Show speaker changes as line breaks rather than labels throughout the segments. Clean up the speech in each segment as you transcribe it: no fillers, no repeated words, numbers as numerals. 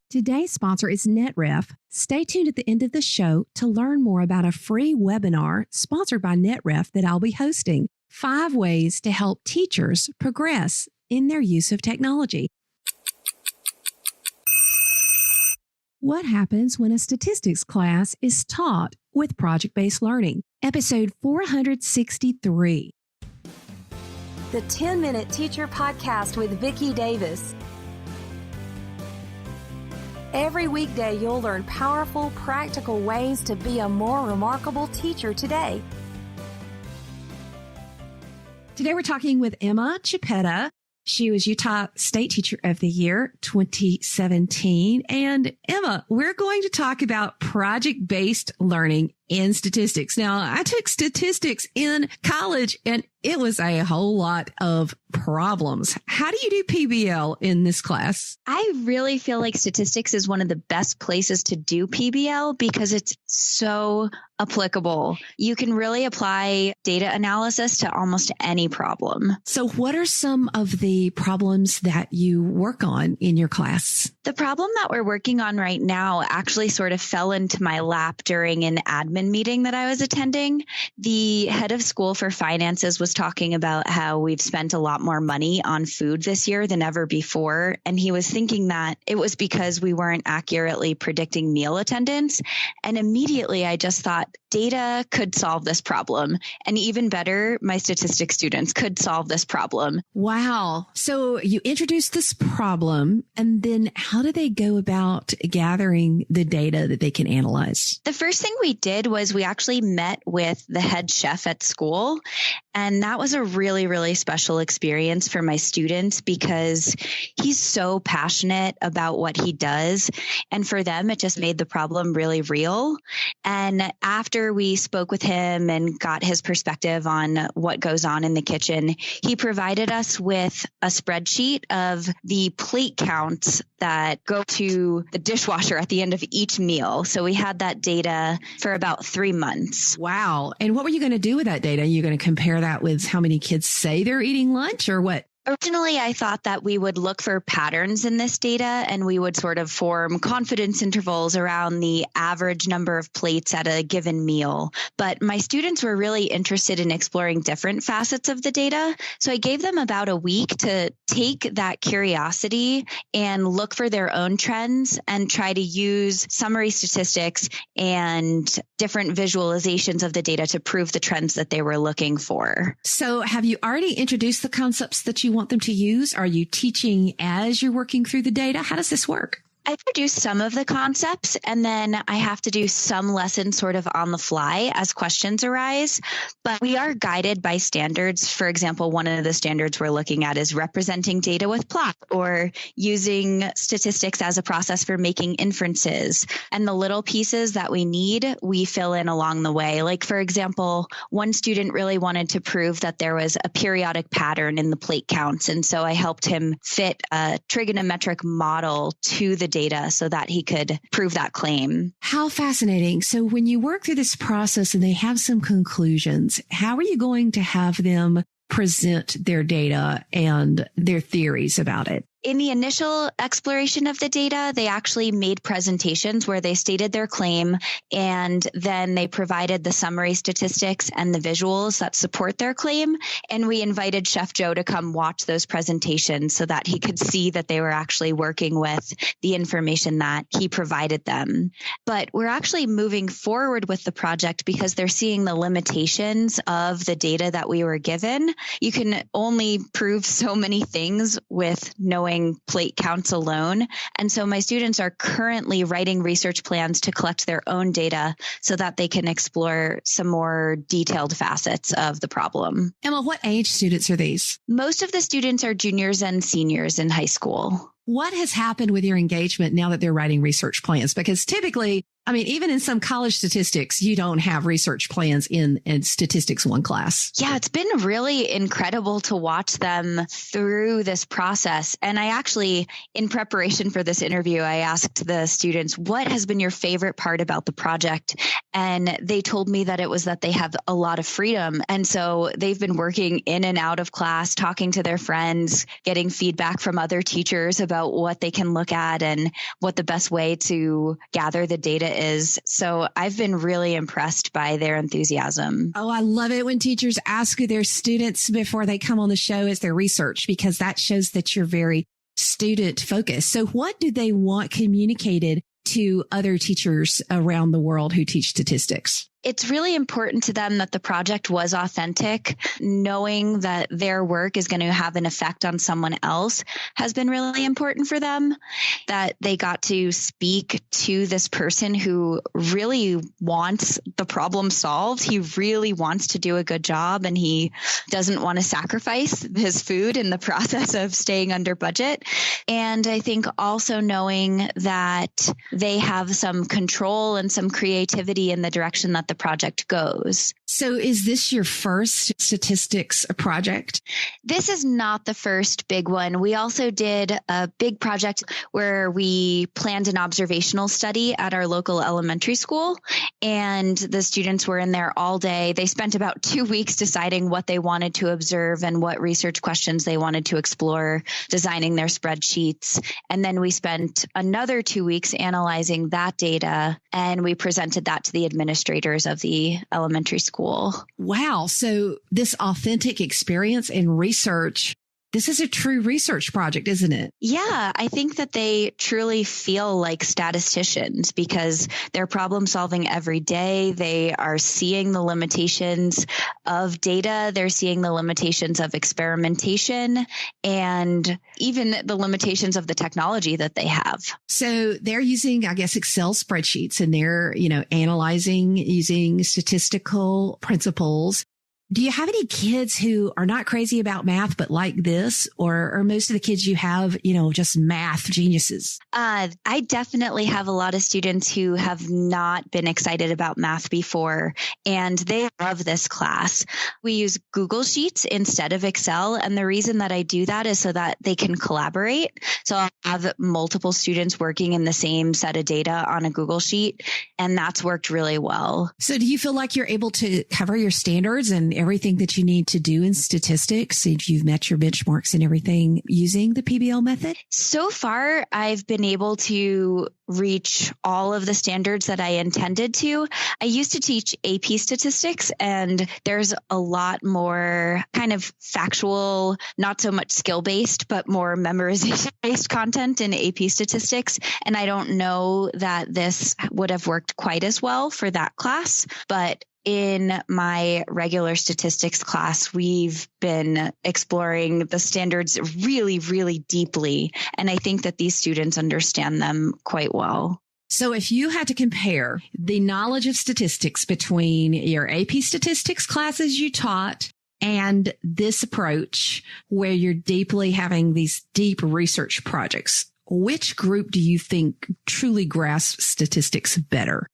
Today's sponsor is NetRef. Stay tuned at the end of the show to learn more about a free webinar sponsored by NetRef that I'll be hosting. 5 ways to help teachers progress in their use of technology. What happens when a statistics class is taught with project-based learning? Episode 463.
The 10-Minute Teacher Podcast with Vicki Davis. Every weekday, you'll learn powerful, practical ways to be a more remarkable teacher today.
Today, we're talking with Emma Chiappetta. She was Utah State Teacher of the Year 2017. And Emma, we're going to talk about project-based learning in statistics. Now, I took statistics in college and it was a whole lot of problems. How do you do PBL in this class?
I really feel like statistics is one of the best places to do PBL because it's so applicable. You can really apply data analysis to almost any problem.
So what are some of the problems that you work on in your class?
The problem that we're working on right now actually sort of fell into my lap during an admin meeting that I was attending. The head of school for finances was talking about how we've spent a lot more money on food this year than ever before. And he was thinking that it was because we weren't accurately predicting meal attendance. And immediately I just thought data could solve this problem. And even better, my statistics students could solve this problem.
Wow. So you introduced this problem, and then how do they go about gathering the data that they can analyze?
The first thing we did was we actually met with the head chef at school. And that was a really, really special experience for my students because he's so passionate about what he does. And for them, it just made the problem really real. And after we spoke with him and got his perspective on what goes on in the kitchen, he provided us with a spreadsheet of the plate counts that go to the dishwasher at the end of each meal. So we had that data for about 3 months.
Wow. And what were you going to do with that data? Are you going to compare that with how many kids say they're eating lunch or what?
Originally, I thought that we would look for patterns in this data and we would sort of form confidence intervals around the average number of plates at a given meal. But my students were really interested in exploring different facets of the data. So I gave them about a week to take that curiosity and look for their own trends and try to use summary statistics and different visualizations of the data to prove the trends that they were looking for.
So have you already introduced the concepts that you want them to use? Are you teaching as you're working through the data? How does this work?
I produce some of the concepts and then I have to do some lessons sort of on the fly as questions arise. But we are guided by standards. For example, one of the standards we're looking at is representing data with plot or using statistics as a process for making inferences. And the little pieces that we need, we fill in along the way. Like, for example, one student really wanted to prove that there was a periodic pattern in the plate counts. And so I helped him fit a trigonometric model to the data so that he could prove that claim.
How fascinating. So when you work through this process and they have some conclusions, how are you going to have them present their data and their theories about it?
In the initial exploration of the data, they actually made presentations where they stated their claim and then they provided the summary statistics and the visuals that support their claim. And we invited Chef Joe to come watch those presentations so that he could see that they were actually working with the information that he provided them. But we're actually moving forward with the project because they're seeing the limitations of the data that we were given. You can only prove so many things with knowing plate counts alone. And so my students are currently writing research plans to collect their own data so that they can explore some more detailed facets of the problem.
Emma, what age students are these?
Most of the students are juniors and seniors in high school.
What has happened with your engagement now that they're writing research plans? Because typically, I mean, even in some college statistics, you don't have research plans in statistics 1 class.
Yeah, it's been really incredible to watch them through this process. And I actually, in preparation for this interview, I asked the students, what has been your favorite part about the project? And they told me that it was that they have a lot of freedom. And so they've been working in and out of class, talking to their friends, getting feedback from other teachers about about what they can look at and what the best way to gather the data is. So I've been really impressed by their enthusiasm.
Oh, I love it when teachers ask their students before they come on the show as their research, because that shows that you're very student focused. So what do they want communicated to other teachers around the world who teach statistics?
It's really important to them that the project was authentic. Knowing that their work is going to have an effect on someone else has been really important for them, that they got to speak to this person who really wants the problem solved. He really wants to do a good job, and he doesn't want to sacrifice his food in the process of staying under budget. And I think also knowing that they have some control and some creativity in the direction that the project goes.
So is this your first statistics project?
This is not the first big one. We also did a big project where we planned an observational study at our local elementary school, and the students were in there all day. They spent about 2 weeks deciding what they wanted to observe and what research questions they wanted to explore, designing their spreadsheets. And then we spent another 2 weeks analyzing that data, and we presented that to the administrators of the elementary school.
Wow. So this authentic experience in research, this is a true research project, isn't it?
Yeah, I think that they truly feel like statisticians because they're problem solving every day. They are seeing the limitations of data. They're seeing the limitations of experimentation and even the limitations of the technology that they have.
So they're using, I guess, Excel spreadsheets, and they're, analyzing using statistical principles. Do you have any kids who are not crazy about math, but like this, or are most of the kids you have, just math geniuses?
I definitely have a lot of students who have not been excited about math before, and they love this class. We use Google Sheets instead of Excel. And the reason that I do that is so that they can collaborate. So I'll have multiple students working in the same set of data on a Google Sheet, and that's worked really well.
So do you feel like you're able to cover your standards and everything that you need to do in statistics, if you've met your benchmarks and everything using the PBL method?
So far, I've been able to reach all of the standards that I intended to. I used to teach AP statistics, and there's a lot more kind of factual, not so much skill-based, but more memorization-based content in AP statistics. And I don't know that this would have worked quite as well for that class, but in my regular statistics class, we've been exploring the standards really, really deeply. And I think that these students understand them quite well.
So if you had to compare the knowledge of statistics between your AP statistics classes you taught and this approach where you're deeply having these deep research projects, which group do you think truly grasps statistics better?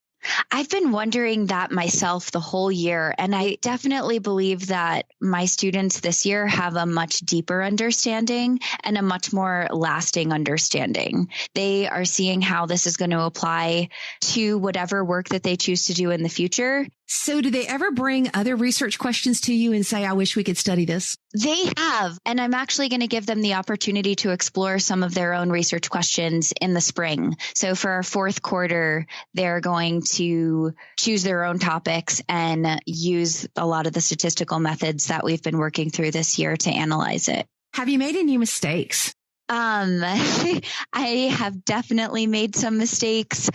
I've been wondering that myself the whole year, and I definitely believe that my students this year have a much deeper understanding and a much more lasting understanding. They are seeing how this is going to apply to whatever work that they choose to do in the future.
So do they ever bring other research questions to you and say, I wish we could study this?
They have, and I'm actually going to give them the opportunity to explore some of their own research questions in the spring. So for our fourth quarter, they're going to choose their own topics and use a lot of the statistical methods that we've been working through this year to analyze it.
Have you made any mistakes?
I have definitely made some mistakes.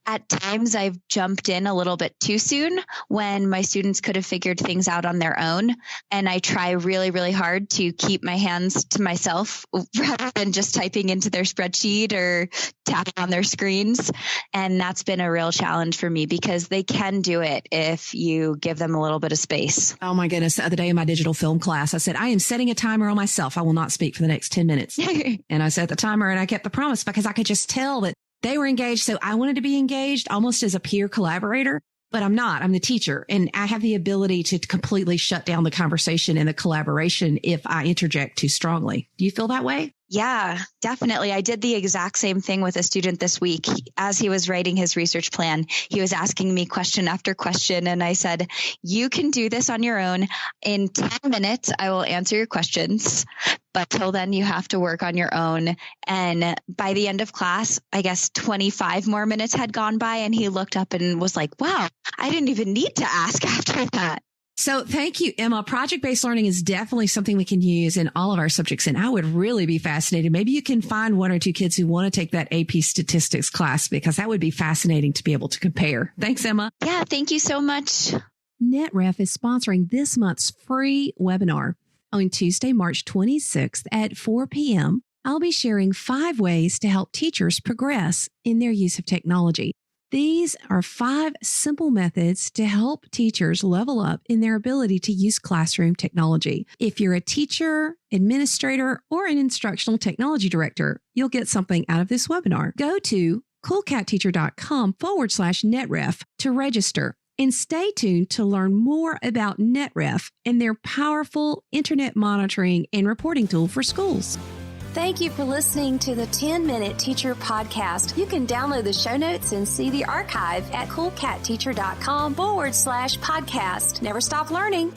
At times, I've jumped in a little bit too soon when my students could have figured things out on their own. And I try really, really hard to keep my hands to myself rather than just typing into their spreadsheet or tapping on their screens. And that's been a real challenge for me because they can do it if you give them a little bit of space.
Oh, my goodness. The other day in my digital film class, I said, I am setting a timer on myself. I will not speak for the next 10 minutes. And I set the timer and I kept the promise because I could just tell that they were engaged. So I wanted to be engaged almost as a peer collaborator, but I'm not. I'm the teacher, and I have the ability to completely shut down the conversation and the collaboration if I interject too strongly. Do you feel that way?
Yeah, definitely. I did the exact same thing with a student this week. As he was writing his research plan, he was asking me question after question. And I said, you can do this on your own. In 10 minutes, I will answer your questions. But till then, you have to work on your own. And by the end of class, I guess 25 more minutes had gone by, and he looked up and was like, wow, I didn't even need to ask after that.
So thank you, Emma. Project-based learning is definitely something we can use in all of our subjects. And I would really be fascinated. Maybe you can find one or two kids who want to take that AP statistics class, because that would be fascinating to be able to compare. Thanks, Emma.
Yeah, thank you so much.
NetRef is sponsoring this month's free webinar. On Tuesday, March 26th at 4 p.m., I'll be sharing 5 ways to help teachers progress in their use of technology. These are 5 simple methods to help teachers level up in their ability to use classroom technology. If you're a teacher, administrator, or an instructional technology director, you'll get something out of this webinar. Go to coolcatteacher.com/netref to register. And stay tuned to learn more about NetRef and their powerful internet monitoring and reporting tool for schools.
Thank you for listening to the 10-Minute Teacher Podcast. You can download the show notes and see the archive at coolcatteacher.com/podcast. Never stop learning.